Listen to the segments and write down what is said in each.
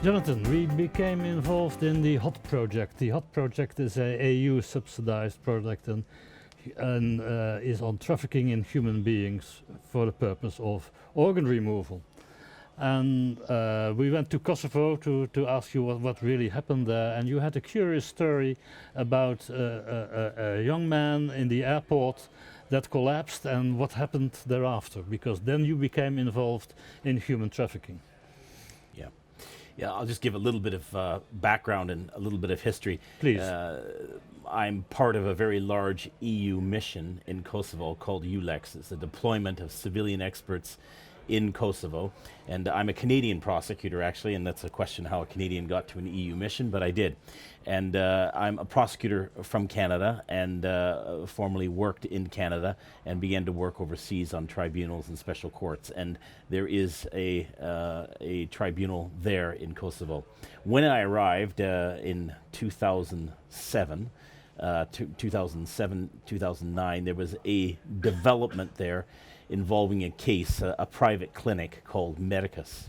Jonathan, we became involved in the HOT project. The HOT project is a EU subsidized project and is on trafficking in human beings for the purpose of organ removal. And we went to Kosovo to ask you what really happened there, and you had a curious story about a young man in the airport that collapsed and what happened thereafter, because then you became involved in human trafficking. Yeah, I'll just give a little bit of background and a little bit of history. Please. I'm part of a very large EU mission in Kosovo called ULEX. It's a deployment of civilian experts in Kosovo. And I'm a Canadian prosecutor, actually, and that's a question how a Canadian got to an EU mission, but I did. And I'm a prosecutor from Canada and formerly worked in Canada and began to work overseas on tribunals and special courts. And there is a tribunal there in Kosovo. When I arrived in 2007, 2009, there was a development there involving a case, a private clinic called Medicus.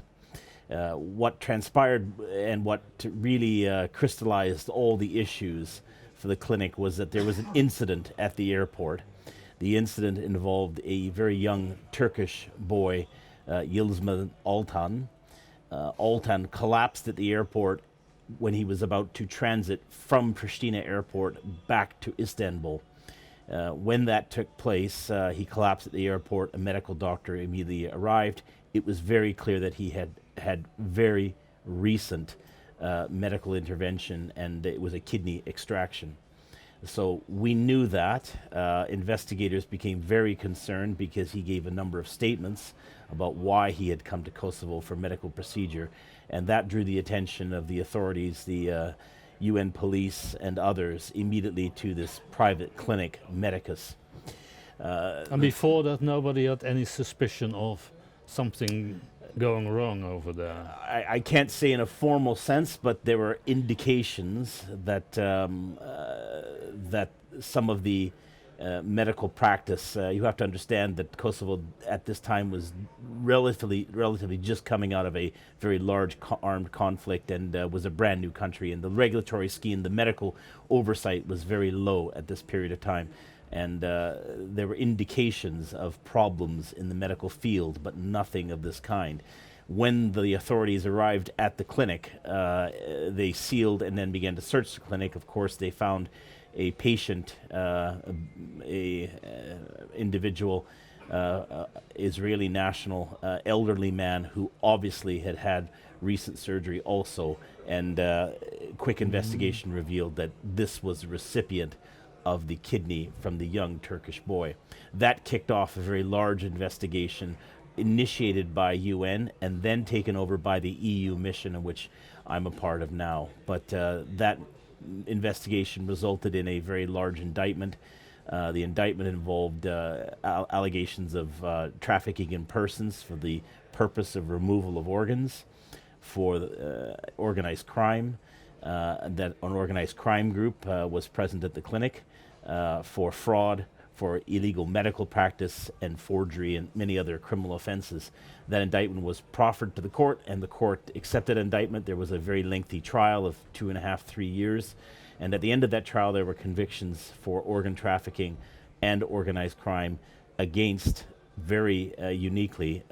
What transpired and what really crystallized all the issues for the clinic was that there was an incident at the airport. The incident involved a very young Turkish boy, Yilmaz Altan. Altan collapsed at the airport when he was about to transit from Pristina airport back to Istanbul. When that took place, he collapsed at the airport. A medical doctor immediately arrived. It was very clear that he had very recent medical intervention, and it was a kidney extraction. So we knew that. Investigators became very concerned because he gave a number of statements about why he had come to Kosovo for medical procedure, and that drew the attention of the authorities, the UN police and others, immediately to this private clinic, Medicus. And before that, nobody had any suspicion of something going wrong over there? I can't say in a formal sense, but there were indications that that some of the medical practice, you have to understand that Kosovo at this time was relatively just coming out of a very large armed conflict and was a brand new country, and the regulatory scheme, the medical oversight was very low at this period of time. And there were indications of problems in the medical field, but nothing of this kind. When the authorities arrived at the clinic, they sealed and then began to search the clinic. Of course, they found a patient, individual, Israeli national, elderly man who obviously had had recent surgery also. And quick investigation revealed that this was the recipient of the kidney from the young Turkish boy. That kicked off a very large investigation initiated by UN and then taken over by the EU mission, in which I'm a part of now. But that investigation resulted in a very large indictment. The indictment involved allegations of trafficking in persons for the purpose of removal of organs, for organized crime, that an organized crime group was present at the clinic, for fraud, for illegal medical practice, and forgery, and many other criminal offenses. That indictment was proffered to the court, and the court accepted indictment. There was a very lengthy trial of 2.5, 3 years, and at the end of that trial there were convictions for organ trafficking and organized crime against, very uniquely,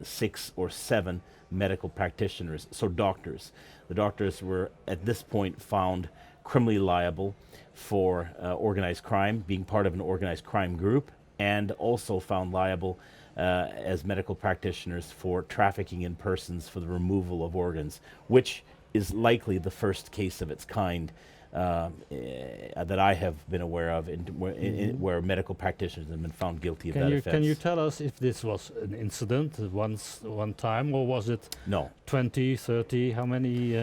6 or 7 medical practitioners, so doctors. The doctors were at this point found criminally liable for organized crime, being part of an organized crime group, and also found liable as medical practitioners for trafficking in persons for the removal of organs, which is likely the first case of its kind that I have been aware of where medical practitioners have been found guilty of that offense. Can you tell us if this was an incident one time, or was it No. 20, 30, how many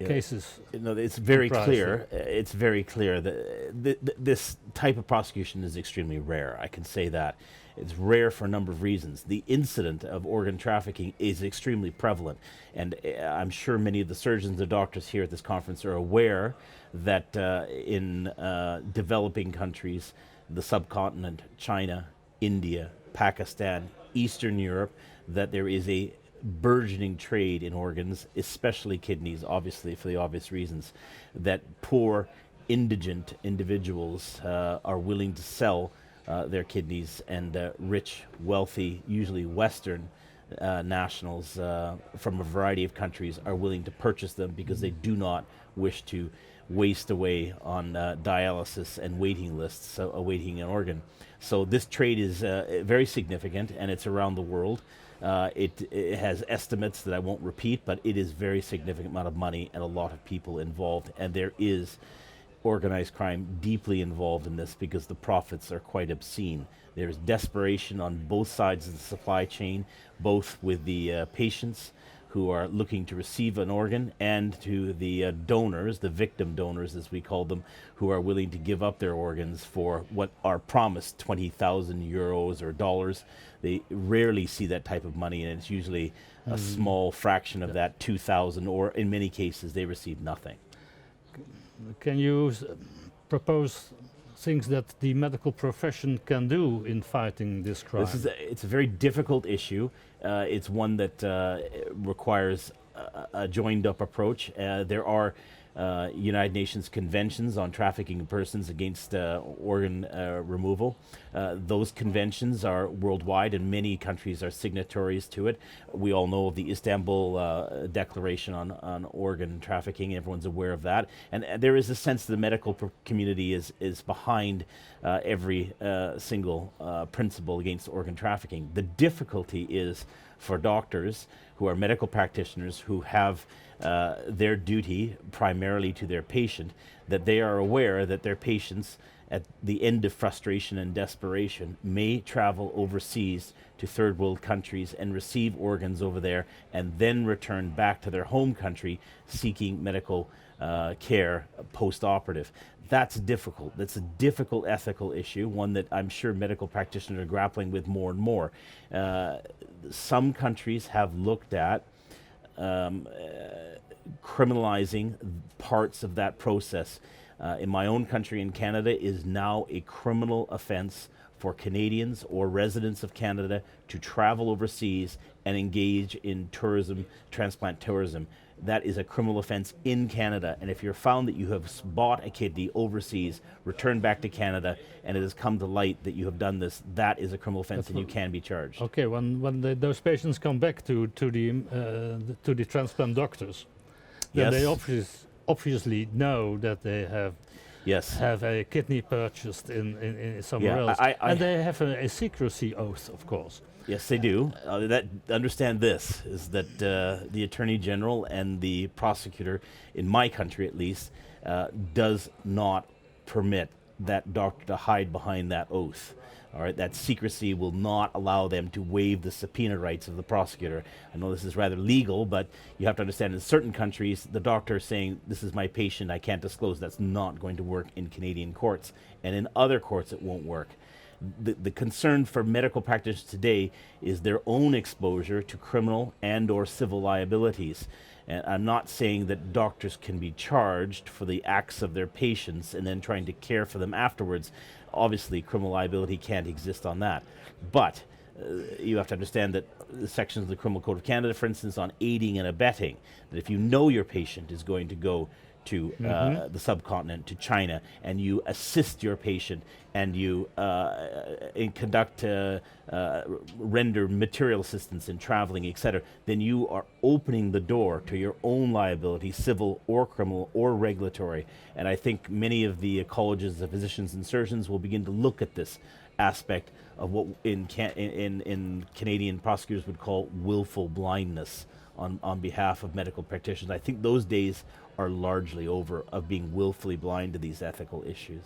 cases? No, it's very clear. It's very clear that this type of prosecution is extremely rare. I can say that. It's rare for a number of reasons. The incident of organ trafficking is extremely prevalent, and I'm sure many of the surgeons and doctors here at this conference are aware that in developing countries, the subcontinent, China, India, Pakistan, Eastern Europe, that there is a burgeoning trade in organs, especially kidneys, obviously for the obvious reasons, that poor, indigent individuals are willing to sell their kidneys, and rich, wealthy, usually Western nationals from a variety of countries are willing to purchase them because they do not wish to waste away on dialysis and waiting lists awaiting an organ. So this trade is very significant, and it's around the world. It has estimates that I won't repeat, but it is very significant amount of money and a lot of people involved, and there is organized crime deeply involved in this because the profits are quite obscene. There's desperation on both sides of the supply chain, both with the patients who are looking to receive an organ, and to the donors, the victim donors as we call them, who are willing to give up their organs for what are promised 20,000 euros or dollars. They rarely see that type of money, and it's usually a small fraction of that 2,000, or in many cases they receive nothing. Can you propose things that the medical profession can do in fighting this crime? It's a very difficult issue. It's one that requires a joined-up approach. There are United Nations conventions on trafficking persons against organ removal. Those conventions are worldwide, and many countries are signatories to it. We all know of the Istanbul Declaration on organ trafficking. Everyone's aware of that. And there is a sense the medical community is behind every single principle against organ trafficking. The difficulty is for doctors who are medical practitioners who have their duty primarily to their patient, that they are aware that their patients at the end of frustration and desperation may travel overseas to third world countries and receive organs over there, and then return back to their home country seeking medical care post-operative. That's difficult. That's a difficult ethical issue, one that I'm sure medical practitioners are grappling with more and more. Some countries have looked at criminalizing parts of that process. In my own country, in Canada, is now a criminal offense for Canadians or residents of Canada to travel overseas and engage in tourism, transplant tourism. That is a criminal offense in Canada, and if you're found that you have bought a kidney overseas, returned back to Canada, and it has come to light that you have done this, that is a criminal offense, and you can be charged. Okay, when those patients come back to the transplant doctors, then they obviously know that they have a kidney purchased in somewhere else, and they have a secrecy oath, of course. Yes, they do. Understand this, is that the Attorney General and the prosecutor, in my country at least, does not permit that doctor to hide behind that oath. All right, that secrecy will not allow them to waive the subpoena rights of the prosecutor. I know this is rather legal, but you have to understand in certain countries, the doctor saying, this is my patient, I can't disclose, that's not going to work in Canadian courts. And in other courts, it won't work. The concern for medical practitioners today is their own exposure to criminal and or civil liabilities. And I'm not saying that doctors can be charged for the acts of their patients and then trying to care for them afterwards. Obviously, criminal liability can't exist on that. But you have to understand that the sections of the Criminal Code of Canada, for instance, on aiding and abetting, that if you know your patient is going to go to the subcontinent, to China, and you assist your patient and you render material assistance in traveling, etc., then you are opening the door to your own liability, civil or criminal or regulatory. And I think many of the colleges of physicians and surgeons will begin to look at this aspect of what in Canadian prosecutors would call willful blindness on behalf of medical practitioners. I think those days are largely over, of being willfully blind to these ethical issues.